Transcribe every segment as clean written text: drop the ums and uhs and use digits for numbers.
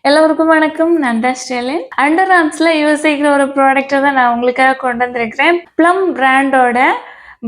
எல்லோருக்கும் வணக்கம். நான் தான் ஸ்டெலின். அண்டர் ஆர்ம்ஸ்ல யூஎஸ்ஏங்கிற ஒரு ப்ராடக்ட்டை தான் நான் உங்களுக்காக கொண்டு வந்திருக்கிறேன். ப்ளம் பிராண்டோட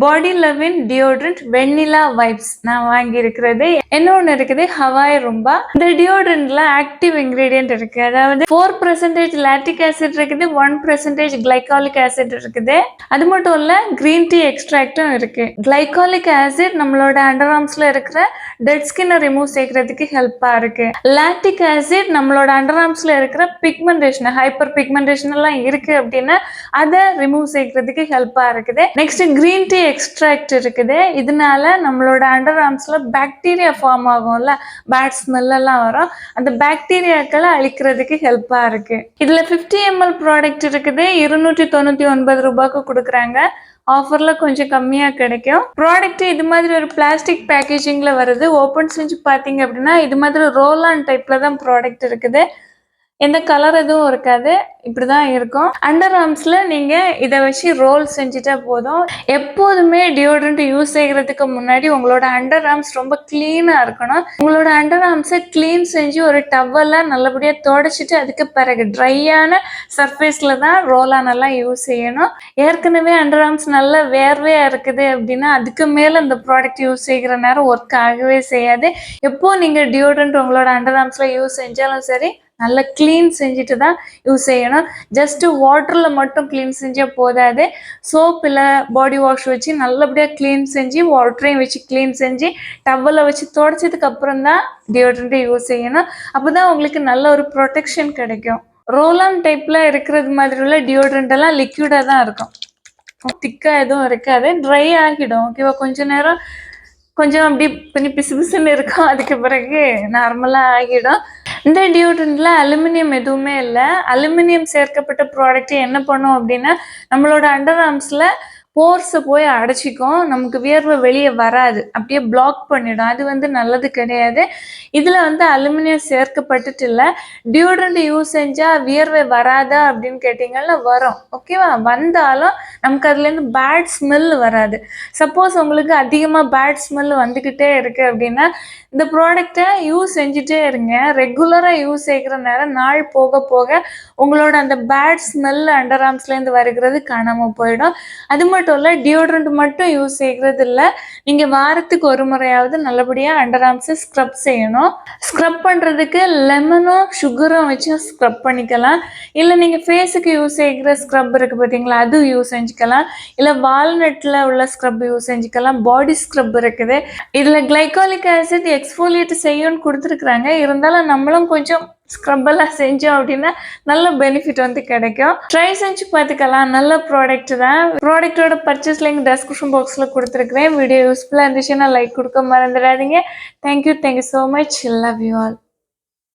பாடி லவ்வின் டியோட்ரண்ட் வெண்ணிலா வைப்ஸ் நான் வாங்கியிருக்கிறது. இன்னொன்று இருக்குது ஹவாய் ரும்பா. இந்த டியோட்ரண்ட்ல ஆக்டிவ் இன்கிரீடியன்ட் இருக்கு. அதாவது 4% லாக்டிக் ஆசிட் இருக்குது, 1% கிளைகாலிக் ஆசிட் இருக்குது. அது மட்டும் இல்ல, கிரீன் டீ எக்ஸ்ட்ராக்டும் இருக்கு. கிளைகாலிக் ஆசிட் நம்மளோட அண்டர் ஆர்ம்ஸ்ல இருக்கிற டெட் ஸ்கின்னை ரிமூவ் செய்யறதுக்கு ஹெல்ப்பா இருக்கு. லாக்டிக் ஆசிட் நம்மளோட அண்டர் ஆர்ம்ஸ்ல இருக்கிற பிக்மெண்டேஷன், ஹைப்பர் பிக்மெண்டேஷன் எல்லாம் இருக்கு அப்படின்னா அதை ரிமூவ் செய்யறதுக்கு ஹெல்ப்பா இருக்குது. நெக்ஸ்ட் கிரீன் டீ எக்ஸ்ட்ராக்ட் இருக்குது. இதனால நம்மளோட அண்டர் ஆர்ம்ஸ்ல பாக்டீரியா ஃபார்ம் ஆகும்ல, பேட் ஸ்மெல் எல்லாம் வரும். அந்த பாக்டீரியாக்களை அழிக்கிறதுக்கு ஹெல்ப்பா இருக்கு. இதுல 50 ml ப்ராடக்ட் இருக்குது. 299 ரூபாய்க்கு கொடுக்குறாங்க. ஆஃபர்ல கொஞ்சம் கம்மியா கிடைக்கும். ப்ராடக்ட் இது மாதிரி ஒரு பிளாஸ்டிக் பேக்கேஜிங்ல வருது. ஓபன் செஞ்சு பாத்தீங்க அப்படின்னா இது மாதிரி ரோல் ஆன் டைப்ல தான் ப்ராடக்ட் இருக்குது. எந்த கலர் எதுவும் இருக்காது, இப்படிதான் இருக்கும். அண்டர் ஆர்ம்ஸ்ல நீங்க இதை வச்சு ரோல் செஞ்சுட்டா போதும். எப்போதுமே டியோட்ரண்ட் யூஸ் செய்யறதுக்கு முன்னாடி உங்களோட அண்டர் ஆர்ம்ஸ் ரொம்ப கிளீனா இருக்கணும். உங்களோட அண்டர் ஆர்ம்ஸை கிளீன் செஞ்சு ஒரு டவல்ல நல்லபடியா தொடச்சிட்டு அதுக்கு பிறகு ட்ரையான சர்ஃபேஸ்ல தான் ரோல் ஆன் எல்லாம் யூஸ் செய்யணும். ஏற்கனவே அண்டர் ஆர்ம்ஸ் நல்ல வேர்வையா இருக்குது அப்படின்னா அதுக்கு மேல இந்த ப்ராடக்ட் யூஸ் செய்கிற நேரம் ஒர்க் ஆகவே செய்யாது. எப்போ நீங்க டியோட்ரண்ட் உங்களோட அண்டர் ஆர்ம்ஸ்ல யூஸ் செஞ்சாலும் சரி, நல்லா க்ளீன் செஞ்சுட்டு தான் யூஸ் செய்யணும். ஜஸ்ட்டு வாட்டரில் மட்டும் க்ளீன் செஞ்சால் போதாது. சோப் இல்லை பாடி வாஷ் வச்சு நல்லபடியாக க்ளீன் செஞ்சு, வாட்டரையும் வச்சு க்ளீன் செஞ்சு, டவலை வச்சு துடைச்சதுக்கு அப்புறம் தான் டியோட்ரண்ட்டை யூஸ் செய்யணும். அப்போ தான் உங்களுக்கு நல்ல ஒரு ப்ரொடெக்ஷன் கிடைக்கும். ரோலான் டைப்பில் இருக்கிறது மாதிரி உள்ள டியோட்ரண்ட் எல்லாம் லிக்விடாக தான் இருக்கும். திக்காக எதுவும் இருக்காது, ட்ரை ஆகிடும். ஓகேவா? கொஞ்ச நேரம் கொஞ்சம் அப்படி கொஞ்சம் பிசு பிசுன்னு இருக்கும். அதுக்கு பிறகு நார்மலாக ஆகிடும். இந்த டியோட்ரண்ட்ல அலுமினியம் எதுவுமே இல்லை. அலுமினியம் சேர்க்கப்பட்ட ப்ராடக்ட் என்ன பண்ணும் அப்படின்னா நம்மளோட அண்டர் ஆர்ம்ஸ்ல போர்ஸை போய் அடைச்சிக்கும். நமக்கு வியர்வை வெளியே வராது, அப்படியே பிளாக் பண்ணிடும். அது நல்லது கிடையாது. இதில் அலுமினியம் சேர்க்கப்பட்டுட்டு இல்லை. டியோட்ரண்ட் யூஸ் செஞ்சால் வியர்வை வராதா அப்படின்னு கேட்டிங்கன்னா வரும். ஓகேவா? வந்தாலும் நமக்கு அதுலேருந்து பேட் ஸ்மெல் வராது. சப்போஸ் உங்களுக்கு அதிகமாக பேட் ஸ்மெல் வந்துக்கிட்டே இருக்குது அப்படின்னா இந்த ப்ராடக்டை யூஸ் செஞ்சுட்டே இருங்க. ரெகுலராக யூஸ் செய்கிற நேரம் நாள் போக போக உங்களோட அந்த பேட் ஸ்மெல் அண்டர் ஆர்ம்ஸ்லேருந்து வருகிறது காணாமல் போயிடும். அது மட்டும் இல்லை, டியோட்ரண்ட் மட்டும் யூஸ் செய்கிறது இல்லை, நீங்கள் வாரத்துக்கு ஒரு முறையாவது நல்லபடியாக அண்டர் ஆர்ம்ஸை ஸ்க்ரப் செய்யணும். ஸ்க்ரப் பண்ணுறதுக்கு லெமனும் சுகரும் வச்சு ஸ்க்ரப் பண்ணிக்கலாம். இல்லை நீங்கள் ஃபேஸுக்கு யூஸ் செய்கிற ஸ்க்ரப் இருக்குது பார்த்தீங்களா, அது யூஸ் செஞ்சுக்கலாம். இல்லை வால்நட்டில் உள்ள ஸ்க்ரப் யூஸ் செஞ்சுக்கலாம். பாடி ஸ்க்ரப் இருக்குது. இதில் கிளைகாலிக் ஆசிட் எக்ஸ்ஃபோலியேட் செய்யும்னு கொடுத்துருக்குறாங்க. இருந்தாலும் நம்மளும் கொஞ்சம் ஸ்க்ரப் எல்லாம் செஞ்சோம் அப்படின்னா நல்ல பெனிஃபிட் கிடைக்கும். ட்ரை செஞ்சு பார்த்துக்கலாம். நல்ல ப்ராடக்ட் தான். ப்ராடக்டோட பர்ச்சேஸ் லிங்க் டிஸ்கிரிப்ஷன் பாக்ஸில் கொடுத்துருக்குறேன். வீடியோ யூஸ்ஃபுல்லாக இருந்துச்சுன்னா லைக் கொடுக்க மறந்துடாதீங்க. Thank you so much. Love you all.